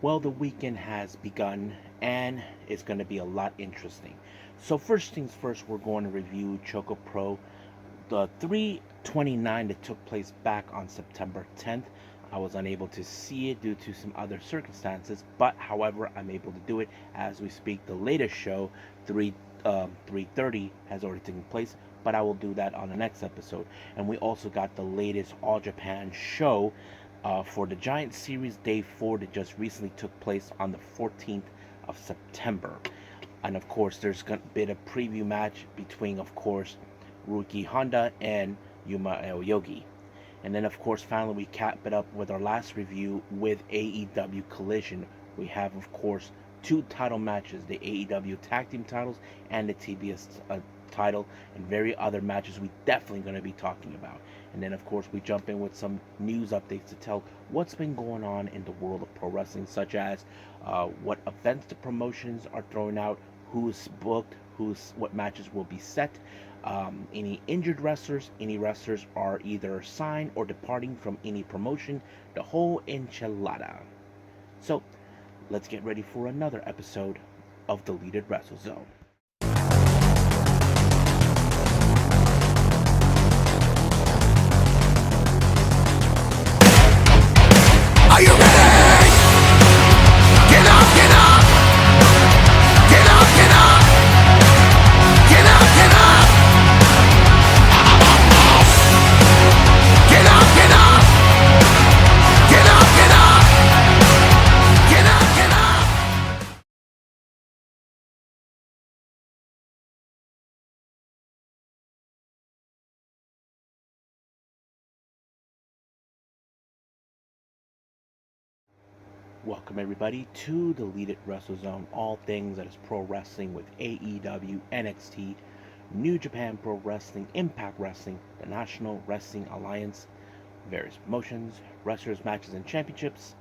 Well, the weekend has begun and it's going to be a lot interesting. So, first things first, we're going to review ChocoPro, the 329 that took place back on September 10th. I was unable to see it due to some other circumstances, but however, I'm able to do it as we speak. The latest show, 330, has already taken place, but I will do that on the next episode. And we also got the latest All Japan show for the Giant Series Day 4 that just recently took place on the 14th of September. And of course, there's going to be a preview match between, of course, Ruki Honda and Yuma Aoyogi. And then, of course, finally, we cap it up with our last review with AEW Collision. We have, of course, two title matches, the AEW Tag Team titles and the TBS title, and very other matches we definitely going to be talking about. And then, of course, we jump in with some news updates to tell what's been going on in the world of pro wrestling, such as what events the promotions are throwing out, who's booked, what matches will be set, any injured wrestlers, any wrestlers are either signed or departing from any promotion, the whole enchilada. So, let's get ready for another episode of Deleted Wrestle Zone. Are you ready? Get up, get up! Get up, get up! Get up, get up! Get up, get up! Get up, get up! Get up, get up! Welcome everybody to the Deleted Wrestle Zone, all things that is pro wrestling with AEW, NXT, New Japan Pro Wrestling, Impact Wrestling, the National Wrestling Alliance, various promotions, wrestlers, matches, and championships.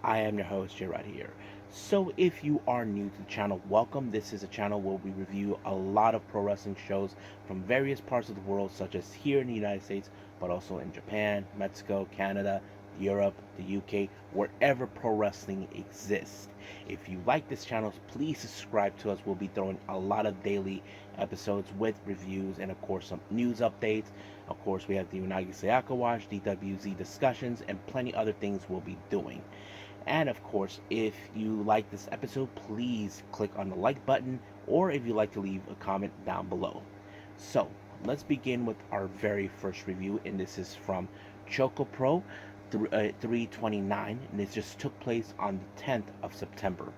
I am your host, Gerard here. So if you are new to the channel, welcome. This is a channel where we review a lot of pro wrestling shows from various parts of the world, such as here in the United States, but also in Japan, Mexico, Canada, Europe, the UK, wherever pro wrestling exists. If you like this channel, please subscribe to us. We'll be throwing a lot of daily episodes with reviews and, of course, some news updates. Of course, we have the Unagi Sayaka Watch, DWZ discussions, and plenty other things we'll be doing. And of course, if you like this episode, please click on the like button, or if you'd like to leave a comment down below. So, let's begin with our very first review, and this is from ChocoPro 329, and this just took place on the 10th of September.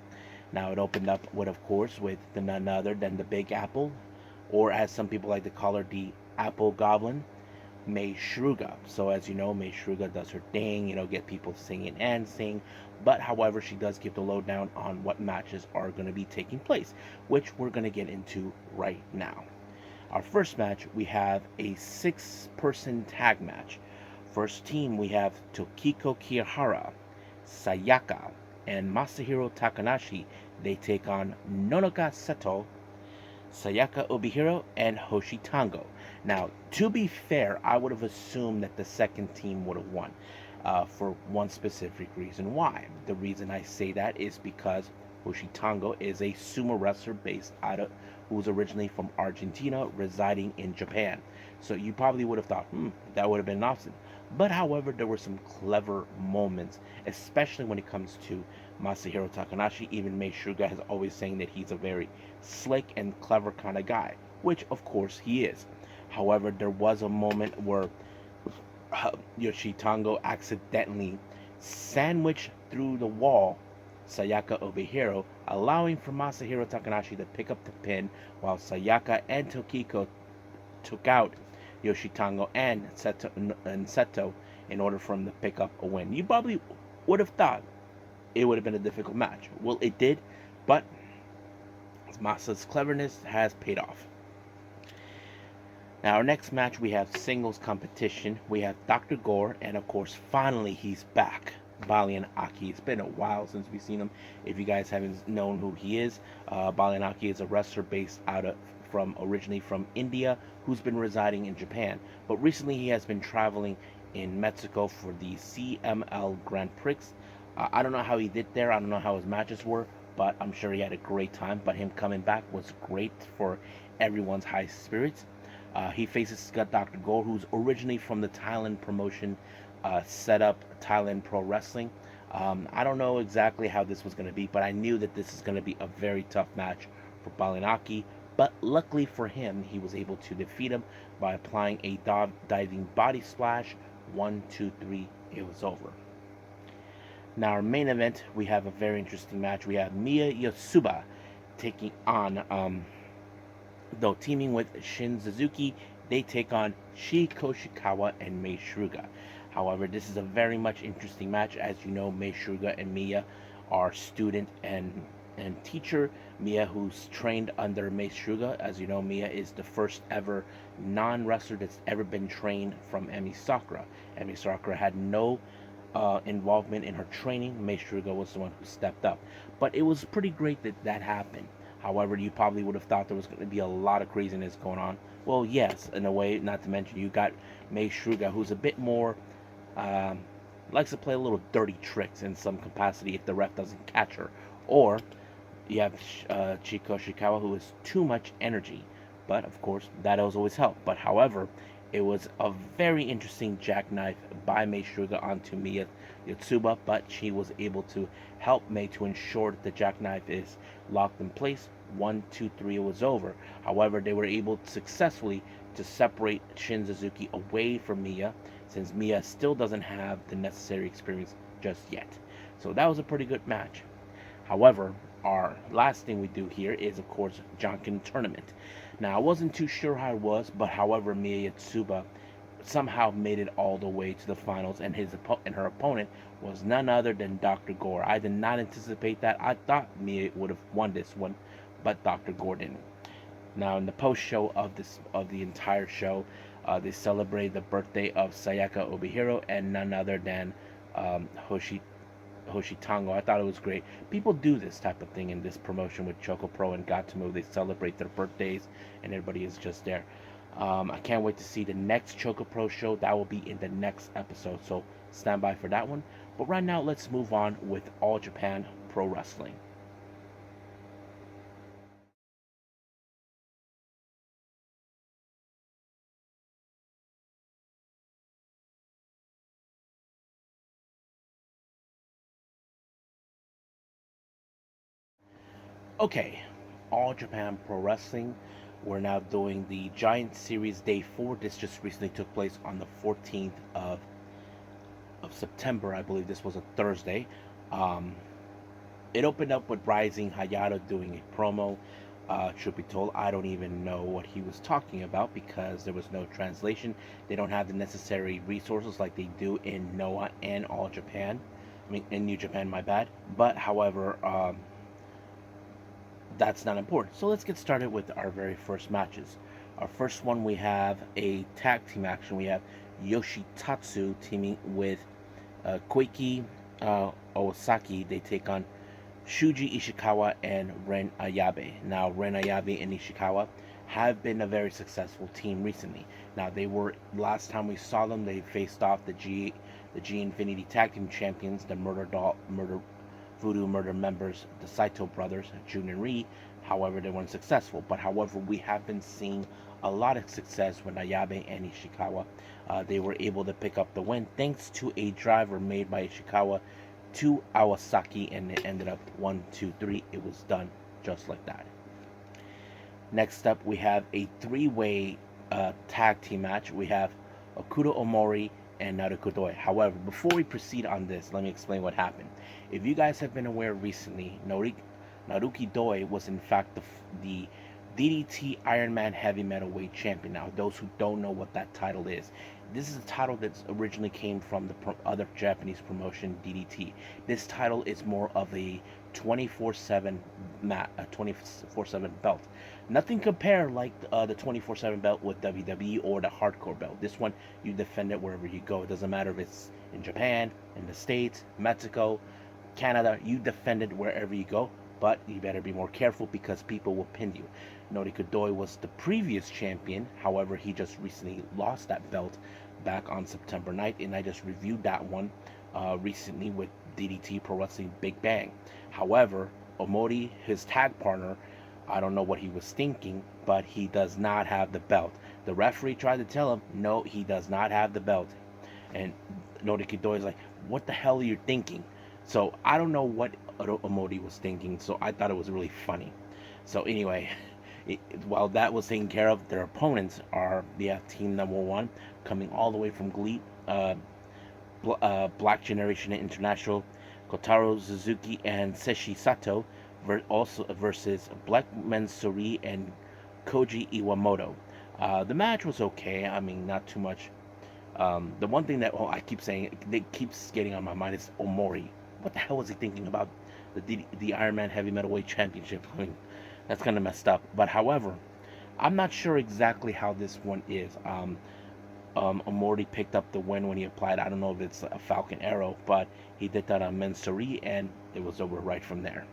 Now, it opened up with, of course, with none other than the Big Apple, or as some people like to call her, the Apple Goblin, Mei Shruga. So as you know, Mei Shruga does her thing, get people singing and sing. But however, she does give the lowdown on what matches are going to be taking place, which we're going to get into right now. Our first match, we have a 6-person tag match. First team, we have Tokiko Kiyahara, Sayaka, and Masahiro Takanashi. They take on Nonoka Seto, Sayaka Obihiro, and Hoshi Tango. Now, to be fair, I would have assumed that the second team would have won for one specific reason. Why? The reason I say that is because Hoshi Tango is a sumo wrestler based out of who's originally from Argentina, residing in Japan. So you probably would have thought, that would have been an option. But however, there were some clever moments, especially when it comes to Masahiro Takanashi. Even Mei Shruga has always saying that he's a very slick and clever kind of guy, which of course he is. However, there was a moment where Yoshi Tango accidentally sandwiched through the wall Sayaka Obihiro, allowing for Masahiro Takanashi to pick up the pin, while Sayaka and Tokiko took out Yoshi Tango and Seto in order for him to pick up a win. You probably would have thought it would have been a difficult match. Well, it did, but Masa's cleverness has paid off. Now, our next match, we have singles competition. We have Dr. Gore, and of course, finally, he's back. Baliyan Akki. It's been a while since we've seen him. If you guys haven't known who he is, Baliyan Akki is a wrestler based originally from India, who's been residing in Japan. But recently, he has been traveling in Mexico for the CMLL Grand Prix I don't know how he did there. I don't know how his matches were, but I'm sure he had a great time. But him coming back was great for everyone's high spirits. He faces Scott Dr. Gore, who's originally from the Thailand promotion, set up Thailand Pro Wrestling. I don't know exactly how this was going to be, but I knew that this is going to be a very tough match for Baliyan Akki. But luckily for him, he was able to defeat him by applying a diving body splash. 1, 2, 3, it was over. Now, our main event, we have a very interesting match. We have Miya Yotsuba taking on, though teaming with Shin Suzuki, they take on Shiko Shikawa and Mei Suruga. However, this is a very much interesting match. As you know, Mei Suruga and Miya are student and teacher. Miya, who's trained under Mei Suruga. As you know, Miya is the first ever non-wrestler that's ever been trained from Emi Sakura. Emi Sakura had no involvement in her training. Mei Suruga was the one who stepped up. But it was pretty great that that happened. However, you probably would have thought there was going to be a lot of craziness going on. Well, yes, in a way, not to mention you got Mei Suruga, who's a bit more, likes to play a little dirty tricks in some capacity if the ref doesn't catch her. Or you have Chiko Shikawa, who has too much energy. But, of course, that does always help. But, however, it was a very interesting jackknife by Mei Suruga onto Miya Yotsuba, but she was able to help Mei to ensure that the jackknife is locked in place. 1, 2, 3, it was over. However, they were able successfully to separate Shin Suzuki away from Miya, since Miya still doesn't have the necessary experience just yet. So that was a pretty good match. However, our last thing we do here is, of course, Janken Tournament. Now, I wasn't too sure how it was, but however, Miya Yotsuba somehow made it all the way to the finals, and her opponent was none other than Dr. Gore. I did not anticipate that. I thought Miya would have won this one, but Dr. Gore didn't. Now, in the post-show of the entire show, they celebrated the birthday of Sayaka Obihiro and none other than Hoshitango. I thought it was great. People do this type of thing in this promotion with ChocoPro and Got2Move. They celebrate their birthdays, and everybody is just there. I can't wait to see the next ChocoPro show. That will be in the next episode, so stand by for that one. But right now, let's move on with All Japan Pro Wrestling. Okay, All Japan Pro Wrestling. We're now doing the Giant Series Day 4. This just recently took place on the 14th of September. I believe this was a Thursday. It opened up with Rising Hayato doing a promo. Truth be told, I don't even know what he was talking about because there was no translation. They don't have the necessary resources like they do in Noah and All Japan. I mean, in New Japan, my bad. But, however, that's not important. So let's get started with our very first matches. Our first one, we have a tag team action. We have Yoshitatsu teaming with Koiki Owasaki. They take on Shuji Ishikawa and Ren Ayabe. Now, Ren Ayabe and Ishikawa have been a very successful team recently. Now, they were, last time we saw them, they faced off the G Infinity Tag Team Champions, the Voodoo Murder members, the Saito brothers, Jun and Ri. However, they weren't successful. But however, we have been seeing a lot of success with Ayabe and Ishikawa. They were able to pick up the win thanks to a driver made by Ishikawa to Awasaki, and it ended up 1, 2, 3. It was done just like that. Next up, we have a three-way tag team match. We have Okuda Omori and Naruki Doi. However, before we proceed on this, let me explain what happened. If you guys have been aware recently, Naruki Doi was in fact the DDT Iron Man Heavy Metalweight Champion. Now, those who don't know what that title is, this is a title that originally came from the other Japanese promotion, DDT. This title is more of a 24/7 belt. Nothing compare like the 24/7 belt with WWE or the Hardcore belt. This one, you defend it wherever you go. It doesn't matter if it's in Japan, in the States, Mexico, Canada. You defend it wherever you go, but you better be more careful because people will pin you. Naruki Doi was the previous champion. However, he just recently lost that belt back on September 9th, and I just reviewed that one recently with DDT Pro Wrestling Big Bang. However, Omori, his tag partner, I don't know what he was thinking, but he does not have the belt. The referee tried to tell him, no, he does not have the belt. And Norikidoi is like, what the hell are you thinking? So I don't know what Omori was thinking, so I thought it was really funny. So anyway, while that was taken care of, their opponents are team number one, coming all the way from GLEAT, Black Generation International, Kotaro Suzuki and Seshi Sato, also versus Black Mansuri and Koji Iwamoto. The match was okay. I mean, not too much. The one thing that I keep saying, that keeps getting on my mind is Omori. What the hell was he thinking about the Iron Man Heavy Metalweight Championship? I mean, that's kind of messed up. But however, I'm not sure exactly how this one is. Omori picked up the win when he applied. I don't know if it's a Falcon Arrow, but he did that on Mansuri, and it was over right from there.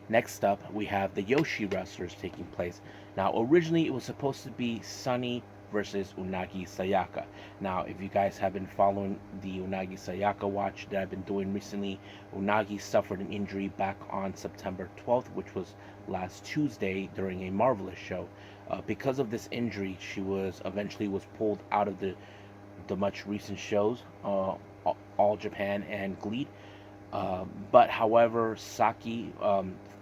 Next up, we have the Yoshi wrestlers taking place. Now, originally it was supposed to be Sunny versus Unagi Sayaka. Now, if you guys have been following the Unagi Sayaka watch that I've been doing recently, Unagi suffered an injury back on September 12th, which was last Tuesday during a Marvelous show. Because of this injury, she was eventually pulled out of the much recent shows, All Japan and GLEAT. But however, Saki,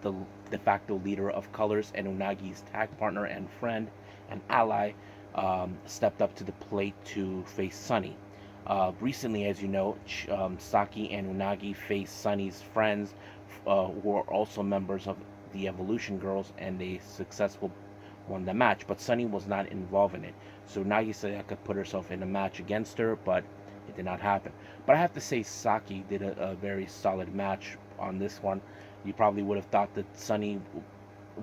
the de facto leader of Colors and Unagi's tag partner and friend and ally, stepped up to the plate to face Sunny. Recently, as you know, Saki and Unagi faced Sunny's friends, who are also members of the Evolution Girls, and they successfully won the match. But Sunny was not involved in it, so Unagi Sayaka put herself in a match against her, but it did not happen. But I have to say, Saki did a very solid match on this one. You probably would have thought that Sunny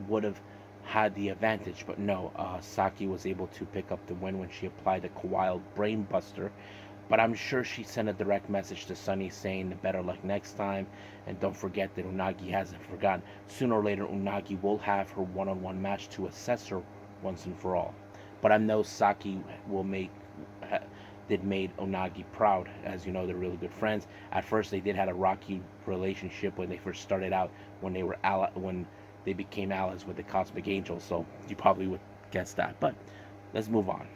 would have had the advantage, but no, Saki was able to pick up the win when she applied a wild brain buster. But I'm sure she sent a direct message to Sunny saying better luck next time, and don't forget that Unagi hasn't forgotten. Sooner or later, Unagi will have her one-on-one match to assess her once and for all. But I know Saki made Unagi proud. As you know, they're really good friends. At first, they did have a rocky relationship when they first started out, when they became allies with the Cosmic Angels, so you probably would guess that. But let's move on.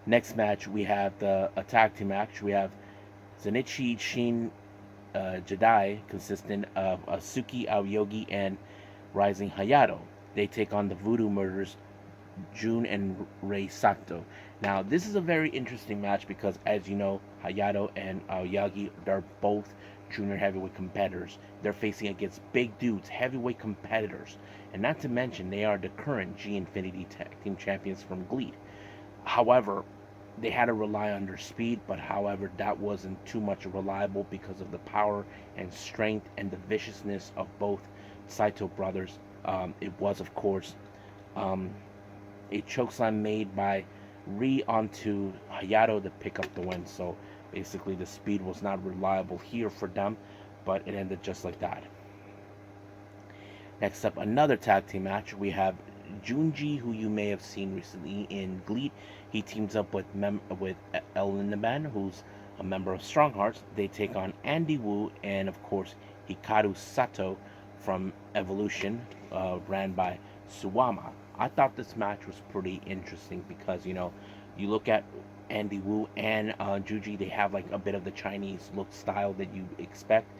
Next match, we have a tag team match. We have Zenichi Shin Jedi, consisting of Asuki Aoyogi and Rising Hayato. They take on the Voodoo Murders, Jun and Rei Sato. Now, this is a very interesting match because, as you know, Hayato and Aoyagi are both junior heavyweight competitors. They're facing against big dudes, heavyweight competitors. And not to mention, they are the current G Infinity Tag Team Champions from GLEAT. However, they had to rely on their speed, but however, that wasn't too much reliable because of the power and strength and the viciousness of both Saito brothers. It was, of course, a chokeslam made by Ri onto Hayato to pick up the win. So basically, the speed was not reliable here for them, but it ended just like that. Next up, another tag team match. We have Junji, who you may have seen recently in GLEAT. He teams up with El Lindemann, who's a member of Strong Hearts. They take on Andy Wu and, of course, Hikaru Sato from Evolution, ran by Suwama. I thought this match was pretty interesting because, you know, you look at Andy Wu and Junji, they have like a bit of the Chinese look style that you expect.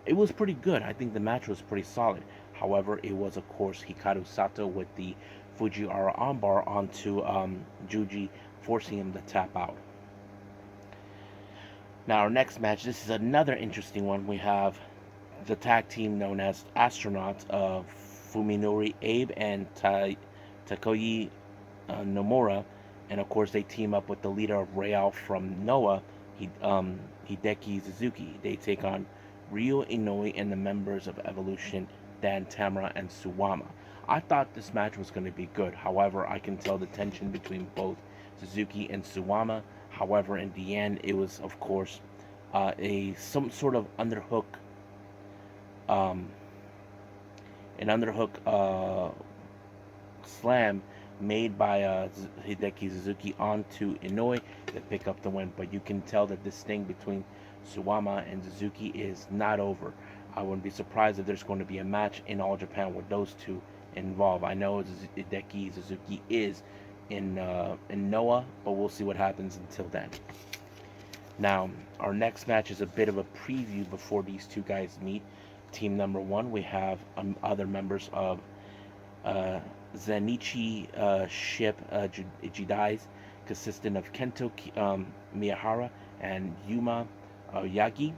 It was pretty good. I think the match was pretty solid. However, it was, of course, Hikaru Sato with the Fujiwara armbar onto Junji, forcing him to tap out. Now, our next match, this is another interesting one. We have the tag team known as Astronauts of Fuminori Abe and Takoyi Nomura. And of course, they team up with the leader of Real from Noah, Hideki Suzuki. They take on Ryo Inoue and the members of Evolution, Dan Tamura and Suwama. I thought this match was going to be good. However, I can tell the tension between both Suzuki and Suwama. However, in the end, it was, of course, some sort of underhook, slam made by Hideki Suzuki onto Inoue to pick up the win. But you can tell that this thing between Suwama and Suzuki is not over. I wouldn't be surprised if there's going to be a match in All Japan with those two involved. I know Hideki Suzuki is in Noah, but we'll see what happens until then. Now, our next match is a bit of a preview before these two guys meet. Team number one, we have other members of Zenichi Ship Jidais, consisting of Kento Miyahara and Yuma Yagi.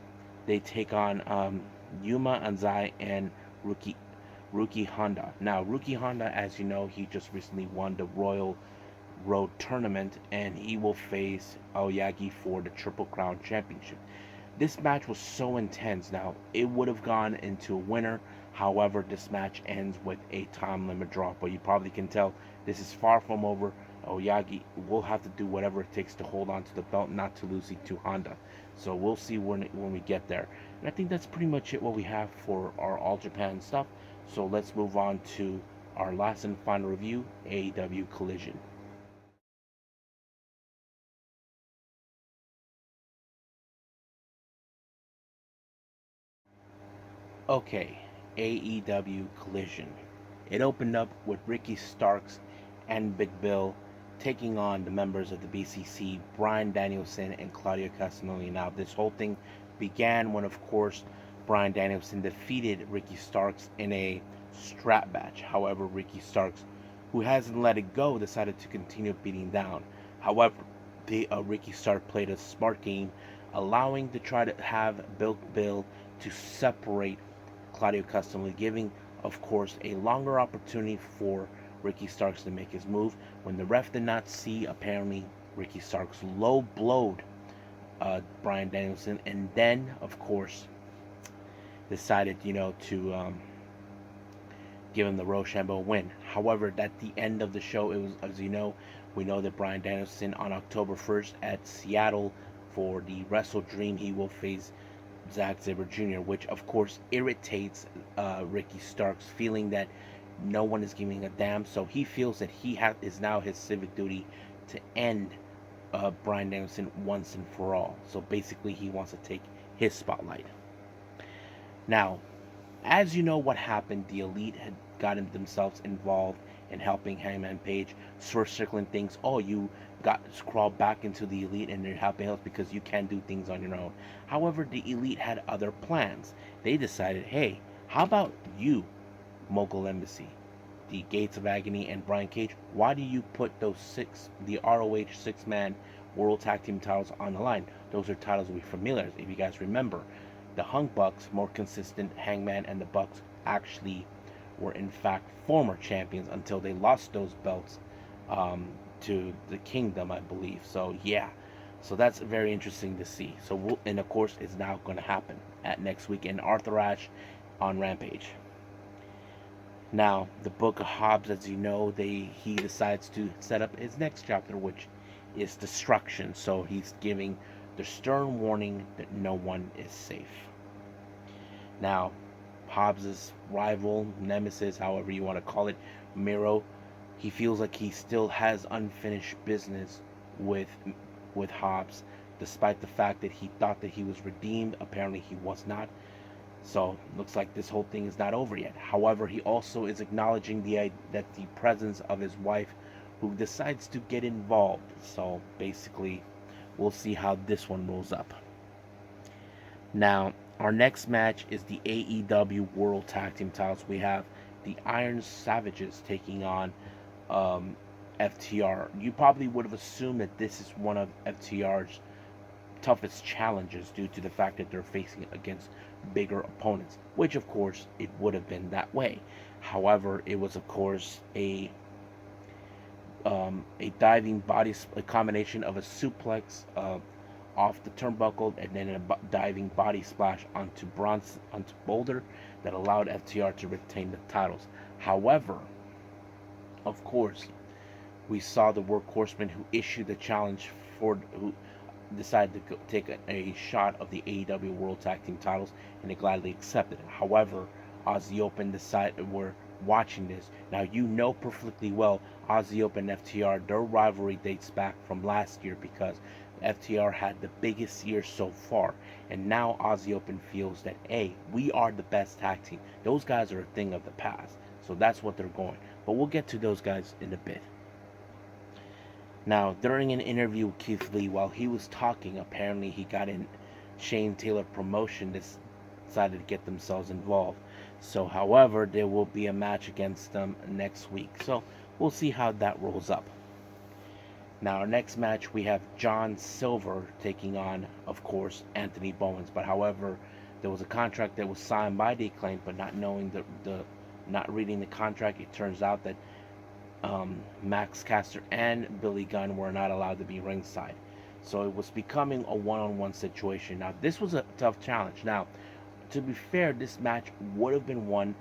They take on Yuma Anzai and Ruki Honda. Now, Ruki Honda, as you know, he just recently won the Royal Road Tournament, and he will face Aoyagi for the Triple Crown Championship. This match was so intense. Now, it would have gone into a winner. However, this match ends with a time limit draw. But you probably can tell this is far from over. Aoyagi will have to do whatever it takes to hold on to the belt, not to lose it to Honda. So we'll see when we get there. And I think that's pretty much it what we have for our All Japan stuff. So let's move on to our last and final review, AEW Collision. Okay, AEW Collision. It opened up with Ricky Starks and Big Bill taking on the members of the BCC, Bryan Danielson and Claudio Castagnoli. Now, this whole thing began when, of course, Bryan Danielson defeated Ricky Starks in a strap match. However, Ricky Starks, who hasn't let it go, decided to continue beating down. However, Ricky Stark played a smart game, allowing to try to have Bill to separate Claudio Castagnoli, giving, of course, a longer opportunity for Ricky Starks to make his move. When the ref did not see, apparently Ricky Starks low blowed Bryan Danielson, and then, of course, decided, to give him the Rochambeau win. However, at the end of the show, it was, as you know, we know that Bryan Danielson on October 1st at Seattle for the Wrestle Dream, he will face Zack Sabre Jr., which of course irritates Ricky Starks, feeling that no one is giving a damn. So he feels that is now his civic duty to end Bryan Danielson once and for all. So basically, he wants to take his spotlight. Now, as you know what happened, the Elite had gotten themselves involved in helping Hangman Page, circling things. Oh, you got crawled back into the Elite and they're helping us because you can't do things on your own. However, the Elite had other plans. They decided, hey, how about you, Mogul Embassy, the Gates of Agony, and Brian Cage? Why do you put the ROH 6-man World Tag Team titles on the line? Those are titles we're familiar. If you guys remember, the Hung Bucks, more consistent, Hangman and the Bucks actually were in fact former champions until they lost those belts to the Kingdom, I believe. So yeah, so that's very interesting to see. So and of course, it's now going to happen at next week in Arthur Ashe on Rampage. Now, the Book of Hobbs, as you know, he decides to set up his next chapter, which is destruction. So he's giving the stern warning that no one is safe. Now, Hobbs' rival, nemesis, however you want to call it, Miro, he feels like he still has unfinished business with Hobbs, despite the fact that he thought that he was redeemed. Apparently, he was not. So, looks like this whole thing is not over yet. However, he also is acknowledging that the presence of his wife, who decides to get involved. So, basically, we'll see how this one rolls up. Now, our next match is the AEW World Tag Team titles. We have the Iron Savages taking on FTR. You probably would have assumed that this is one of FTR's toughest challenges due to the fact that they're facing against bigger opponents, which of course it would have been that way. However, it was of course a diving a combination of a suplex off the turnbuckle and then a diving body splash onto Boulder that allowed FTR to retain the titles. However, of course, we saw the Workhorsemen who issued the challenge who decided to take a shot of the AEW World Tag Team titles, and they gladly accepted it. However, Aussie Open decided we're watching this. Now, you know perfectly well Aussie Open and FTR, their rivalry dates back from last year because FTR had the biggest year so far, and now Aussie Open feels that, hey, we are the best tag team. Those guys are a thing of the past, so that's what they're going. But we'll get to those guys in a bit. Now, during an interview with Keith Lee, while he was talking, apparently he got in Shane Taylor promotion decided to get themselves involved. So, however, there will be a match against them next week. So, we'll see how that rolls up. Now, our next match, we have John Silver taking on, of course, Anthony Bowens. But, however, there was a contract that was signed by the Acclaim, but not knowing not reading the contract, it turns out that Max Caster and Billy Gunn were not allowed to be ringside. So it was becoming a one-on-one situation. Now, this was a tough challenge. Now, to be fair, this match would have been won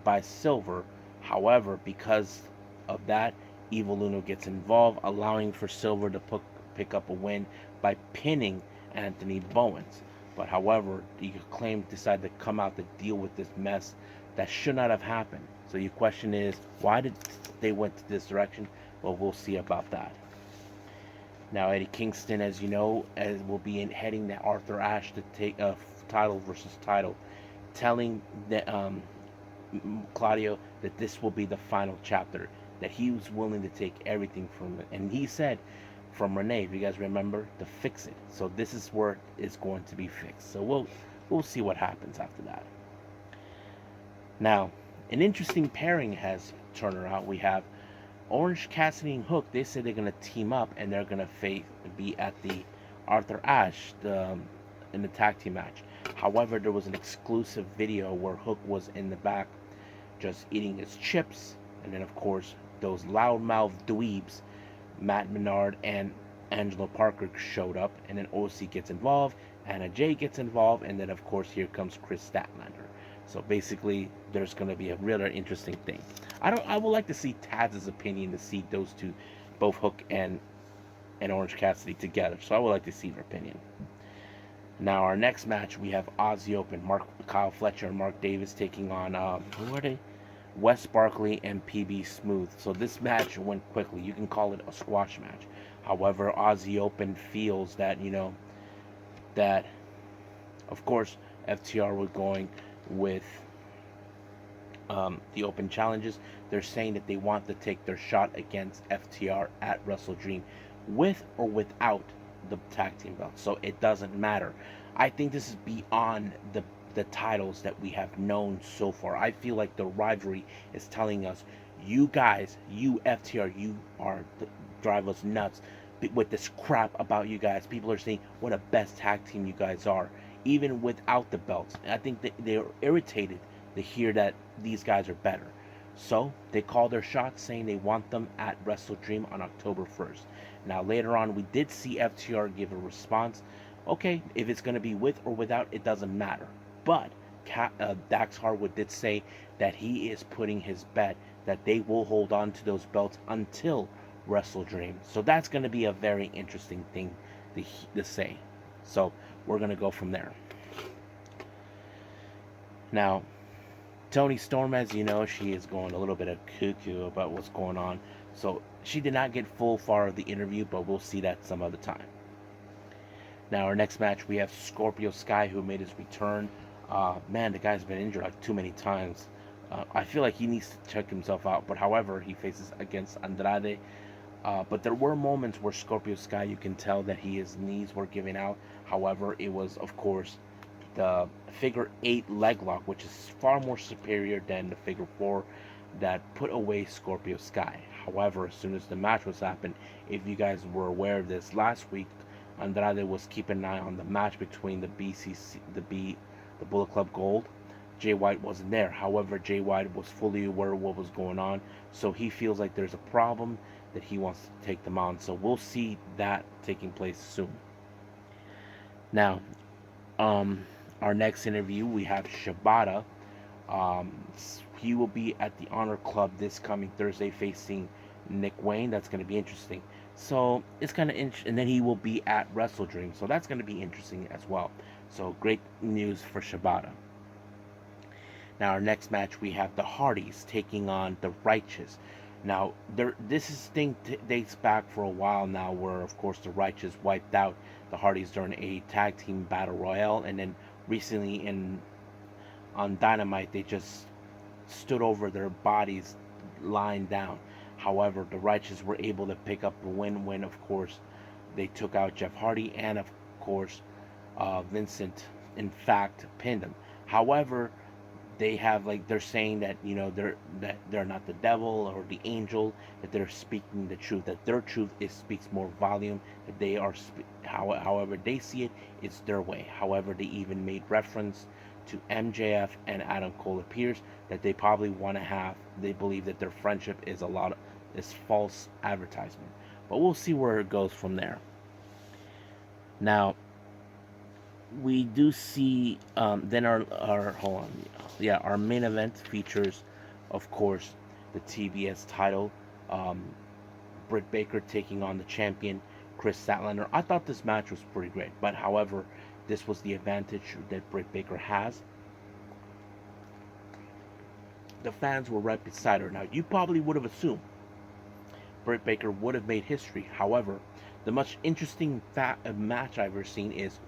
by Silver. However, because of that, Evil Uno gets involved, allowing for Silver to pick up a win by pinning Anthony Bowens. But however, the Acclaim decided to come out to deal with this mess that should not have happened. So your question is, why did they went to this direction? Well, we'll see about that. Now, Eddie Kingston, as you know, will be heading to Arthur Ashe to take a title versus title, telling Claudio that this will be the final chapter, that he was willing to take everything from it. And he said from Renee, if you guys remember, to fix it. So this is where it's going to be fixed. So we'll see what happens after that. Now, an interesting pairing has turned around. We have Orange Cassidy and Hook. They said they're going to team up and they're going to be at the Arthur Ashe in the tag team match. However, there was an exclusive video where Hook was in the back just eating his chips. And then, of course, those loudmouth dweebs, Matt Menard and Angelo Parker, showed up. And then OC gets involved, Anna Jay gets involved, and then, of course, here comes Chris Statlander. So basically, there's going to be a really interesting thing. I would like to see Taz's opinion, to see those two, both Hook and Orange Cassidy together. So I would like to see their opinion. Now, our next match, we have Aussie Open, Kyle Fletcher and Mark Davis taking on, who are they? Wes Barkley and PB Smooth. So this match went quickly. You can call it a squash match. However, Aussie Open feels that, that, of course, FTR was going with the open challenges. They're saying that they want to take their shot against FTR at Wrestle Dream, with or without the tag team belt. So it doesn't matter. I think this is beyond the titles that we have known so far. I feel like the rivalry is telling us, you guys, you FTR, you are drive us nuts with this crap about you guys. People are saying what a best tag team you guys are, even without the belts. And I think that they're irritated to hear that these guys are better. So they call their shots, saying they want them at Wrestle Dream on October 1st. Now later on, we did see FTR give a response. Okay, if it's going to be with or without, it doesn't matter. But Dax Harwood did say that he is putting his bet that they will hold on to those belts until Wrestle Dream. So that's going to be a very interesting thing to say. So we're going to go from there. Now, Toni Storm, as you know, she is going a little bit of cuckoo about what's going on. So she did not get full far of the interview, but we'll see that some other time. Now, our next match, we have Scorpio Sky, who made his return. Man, the guy's been injured like too many times. I feel like he needs to check himself out. But however, he faces against Andrade. But there were moments where Scorpio Sky, you can tell that his knees were giving out. However, it was, of course, the figure 8 leg lock, which is far more superior than the figure 4, that put away Scorpio Sky. However, as soon as the match was happened, if you guys were aware of this last week, Andrade was keeping an eye on the match between the Bullet Club Gold. Jay White wasn't there. However, Jay White was fully aware of what was going on, so he feels like there's a problem that he wants to take them on. So we'll see that taking place soon. Now, our next interview, we have Shibata. He will be at the Honor Club this coming Thursday facing Nick Wayne. That's going to be interesting. So it's kind of and then he will be at Wrestle Dream. So that's going to be interesting as well. So great news for Shibata. Now our next match, we have the Hardys taking on the Righteous. Now, dates back for a while now, where of course the Righteous wiped out the Hardys during a tag team battle royale, and then recently in on Dynamite they just stood over their bodies lying down. However, the Righteous were able to pick up the win when, of course, they took out Jeff Hardy and, of course, Vincent, in fact, pinned him. However, they have they're saying that they're not the devil or the angel, that they're speaking the truth, that their truth is speaks more volume, that they are however they see it, it's their way. However, they even made reference to MJF and Adam Cole. Appears that they probably want to have, they believe that their friendship is a lot of this false advertisement, but we'll see where it goes from there. Now, we do see then our hold on, yeah, our main event features, of course, the TBS title, um, Britt Baker taking on the champion Chris Statlander. I thought this match was pretty great, but however, this was the advantage that Britt Baker has. The fans were right beside her. Now, you probably would have assumed Britt Baker would have made history. However, the much interesting match I've ever seen is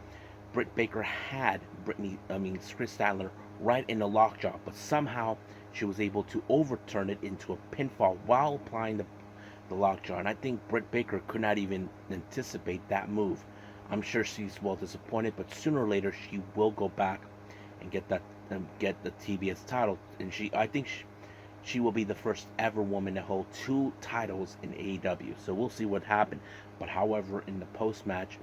Britt Baker had Chris Statler right in the lockjaw, but somehow she was able to overturn it into a pinfall while applying the lockjaw. And I think Britt Baker could not even anticipate that move. I'm sure she's well disappointed, but sooner or later she will go back and get the TBS title. And I think she will be the first ever woman to hold 2 titles in AEW. So we'll see what happened. But however, in the post match,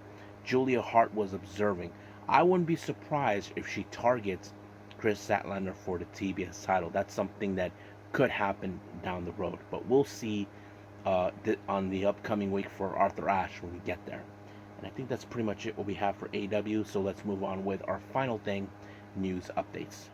Julia Hart was observing. I wouldn't be surprised if she targets Chris Statlander for the TBS title. That's something that could happen down the road. But we'll see on the upcoming week for Arthur Ashe when we get there. And I think that's pretty much it what we have for AEW. So let's move on with our final thing, news updates.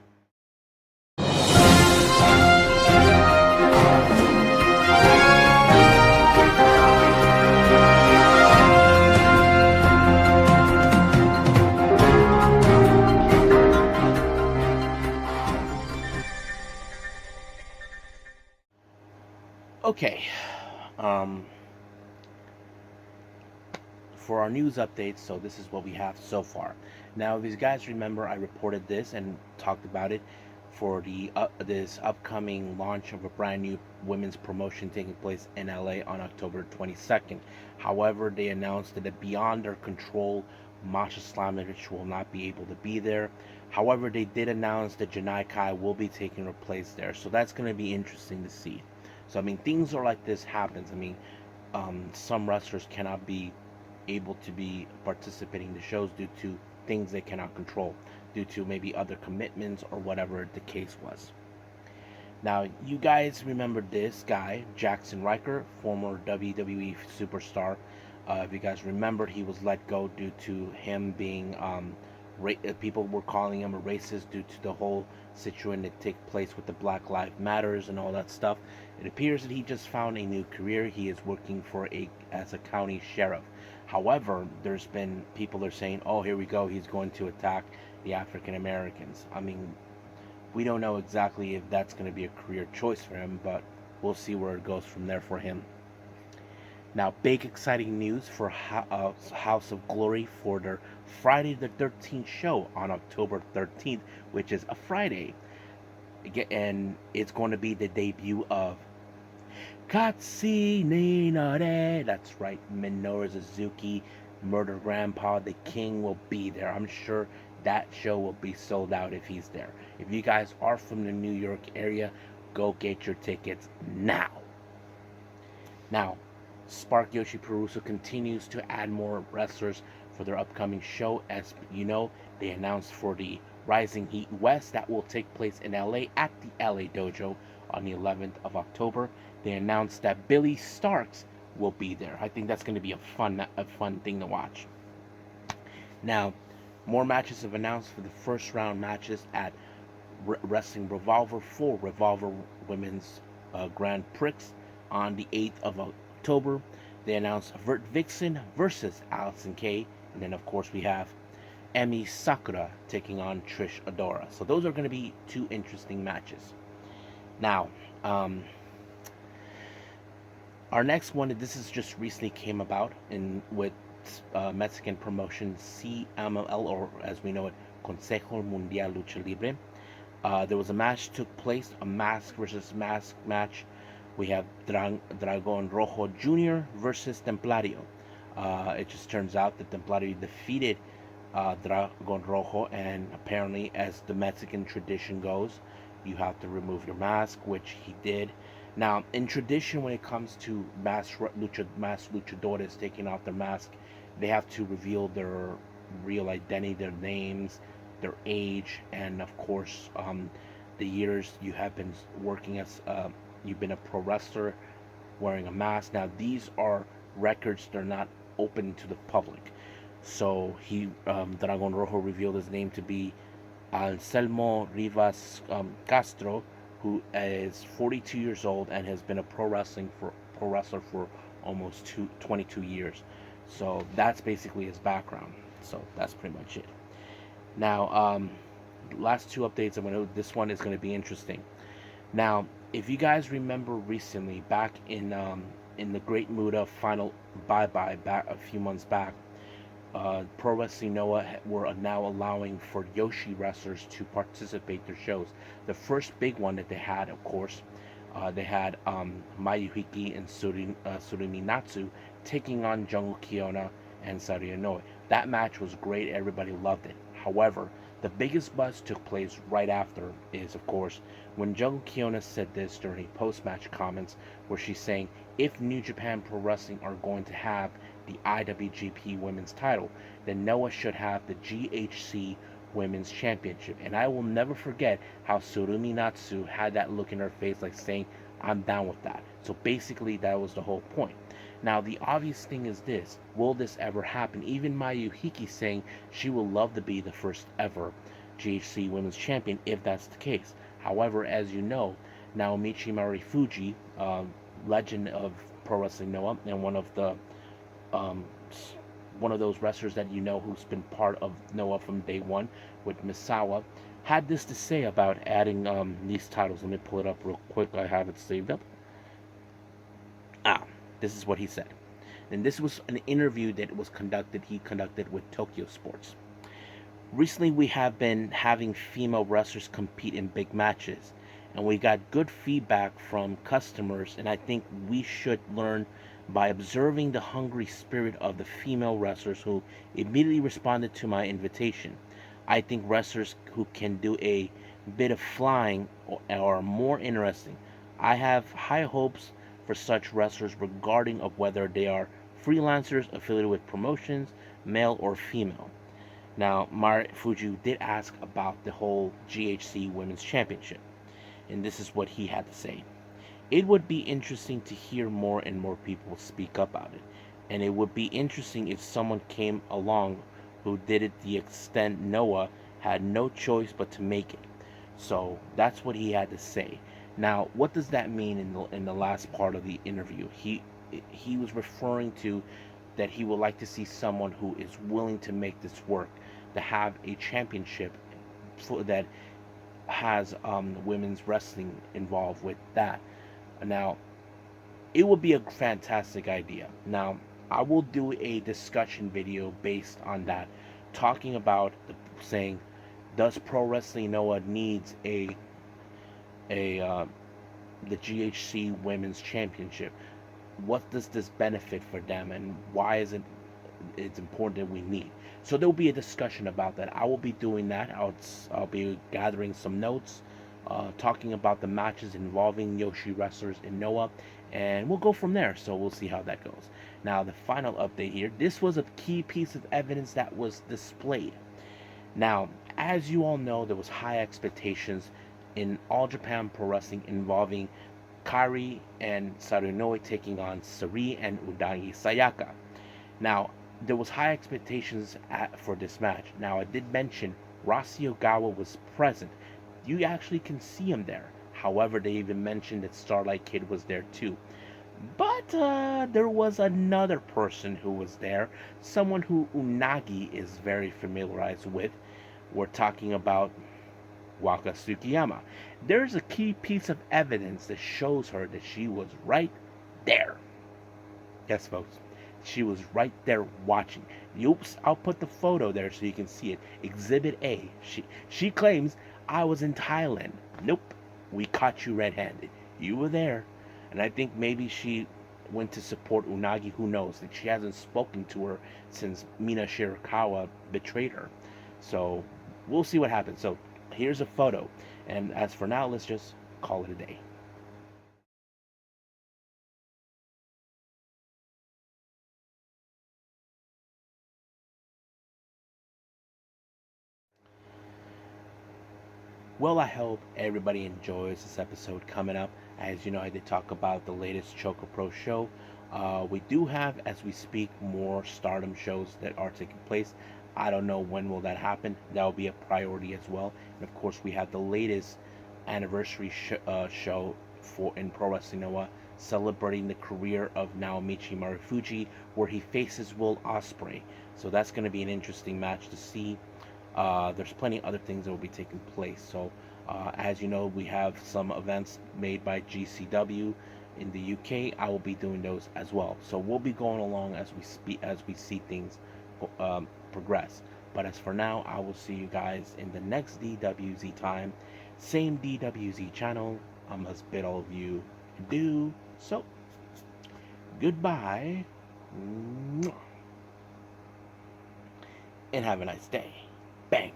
Okay, for our news updates, so this is what we have so far. Now, if you guys remember, I reported this and talked about it for this upcoming launch of a brand new women's promotion taking place in LA on October 22nd. However, they announced that beyond their control, Masha Slamovich will not be able to be there. However, they did announce that Janai Kai will be taking her place there, so that's going to be interesting to see. So, things are like this happens. Some wrestlers cannot be able to be participating in the shows due to things they cannot control, due to maybe other commitments or whatever the case was. Now, you guys remember this guy, Jackson Ryker, former WWE superstar. If you guys remember, he was let go due to him being people were calling him a racist due to the whole situation that took place with the Black Lives Matters and all that stuff. It appears that he just found a new career. He is working as a county sheriff. However, there's been people are saying, "Oh, here we go. He's going to attack the African Americans." We don't know exactly if that's going to be a career choice for him, but we'll see where it goes from there for him. Now, big exciting news for House of Glory for their Friday the 13th show on October 13th, which is a Friday. And it's going to be the debut of Kitsune. That's right, Minoru Suzuki, Murder Grandpa, the King will be there. I'm sure that show will be sold out if he's there. If you guys are from the New York area, go get your tickets now. Now, Spark Joshi Puroresu continues to add more wrestlers for their upcoming show. As you know, they announced for the Rising Heat West that will take place in LA at the LA Dojo on the 11th of October. They announced that Billy Starks will be there. I think that's going to be a fun thing to watch. Now, more matches have announced for the first round matches at Wrestling Revolver for Revolver Women's Grand Prix on the 8th of October. They announced Vert Vixen versus Allison Kay, and then of course we have Emi Sakura taking on Trish Adora. So those are going to be 2 interesting matches. Now, Our next one, this is just recently came about in with Mexican promotion CMLL, or as we know it, Consejo Mundial Lucha Libre. There was a match took place, a mask versus mask match. We have Dragon Rojo Jr. versus Templario. It just turns out that Templario defeated Dragon Rojo, and apparently, as the Mexican tradition goes, you have to remove your mask, which he did. Now, in tradition, when it comes to mass luchadores taking off their mask, they have to reveal their real identity, their names, their age, and of course, the years you have been working as. You've been a pro wrestler wearing a mask. Now, these are records; they're not open to the public. So Dragon Rojo revealed his name to be Anselmo Rivas Castro, who is 42 years old and has been a pro wrestler for almost 22 years. So that's basically his background. So that's pretty much it. Now, last two updates. This one is going to be interesting. Now, if you guys remember recently, back in the Great Muta final bye back a few months back, Pro Wrestling Noah were now allowing for Yoshi wrestlers to participate their shows. The first big one that they had, of course, they had Mayuhiki and Surumi Natsu taking on Jungle Kiona and Saria Noe. That match was great. Everybody loved it. However, the biggest buzz took place right after is, of course, when Jungle Kiona said this during post-match comments, where she's saying, if New Japan Pro Wrestling are going to have the IWGP Women's title, then Noah should have the GHC Women's Championship. And I will never forget how Surumi Natsu had that look in her face, like saying, I'm down with that. So basically, that was the whole point. Now, the obvious thing is this: will this ever happen? Even Mayuhiki saying she will love to be the first ever GHC Women's Champion if that's the case. However, as you know, Naomichi Marifuji, legend of Pro Wrestling Noah, and um, one of those wrestlers that you know who's been part of Noah from day one with Misawa, had this to say about adding these titles. Let me pull it up real quick. I have it saved up. This is what he said. And this was an interview that he conducted with Tokyo Sports. Recently, we have been having female wrestlers compete in big matches, and we got good feedback from customers, and I think we should learn by observing the hungry spirit of the female wrestlers who immediately responded to my invitation. I think wrestlers who can do a bit of flying are more interesting. I have high hopes for such wrestlers regarding of whether they are freelancers affiliated with promotions, male or female. Now, Marifuji did ask about the whole GHC Women's Championship, and this is what he had to say. It would be interesting to hear more and more people speak up about it, and it would be interesting if someone came along who did it the extent Noah had no choice but to make it. So that's what he had to say. Now, what does that mean in the last part of the interview? He was referring to that he would like to see someone who is willing to make this work, to have a championship that has women's wrestling involved with that. Now, it would be a fantastic idea. Now, I will do a discussion video based on that, talking about saying, does Pro Wrestling Noah needs the GHC Women's Championship? What does this benefit for them, and why is it's important that we need? So there will be a discussion about that. I will be doing that. I'll be gathering some notes, talking about the matches involving Yoshi wrestlers in Noah, and we'll go from there. So we'll see how that goes. Now, the final update here. This was a key piece of evidence that was displayed. Now, as you all know, there was high expectations in All Japan Pro Wrestling involving Kairi and Sarunoi taking on Sari and Unagi Sayaka. Now, there was high expectations for this match. Now, I did mention Rossi Ogawa was present. You actually can see him there. However, they even mentioned that Starlight Kid was there too. But there was another person who was there, someone who Unagi is very familiarized with. We're talking about Waka Tsukiyama. There's a key piece of evidence that shows her that she was right there. Yes, folks. She was right there watching. Oops, I'll put the photo there so you can see it. Exhibit A. She claims I was in Thailand. Nope. We caught you red-handed. You were there. And I think maybe she went to support Unagi. Who knows? Like, she hasn't spoken to her since Mina Shirakawa betrayed her. So we'll see what happens. So here's a photo. And as for now, let's just call it a day. Well, I hope everybody enjoys this episode coming up. As you know, I did talk about the latest ChocoPro show. We do have, as we speak, more Stardom shows that are taking place. I don't know when will that happen. That will be a priority as well. And of course, we have the latest anniversary show for in Pro Wrestling Noah, celebrating the career of Naomichi Marifuji, where he faces Will Ospreay. So that's going to be an interesting match to see. There's plenty of other things that will be taking place. So, as you know, we have some events made by GCW in the UK. I will be doing those as well. So we'll be going along as we see things progress. But as for now, I will see you guys in the next DWZ time, same DWZ channel. I must bid all of you adieu. So, goodbye, and have a nice day. Bang.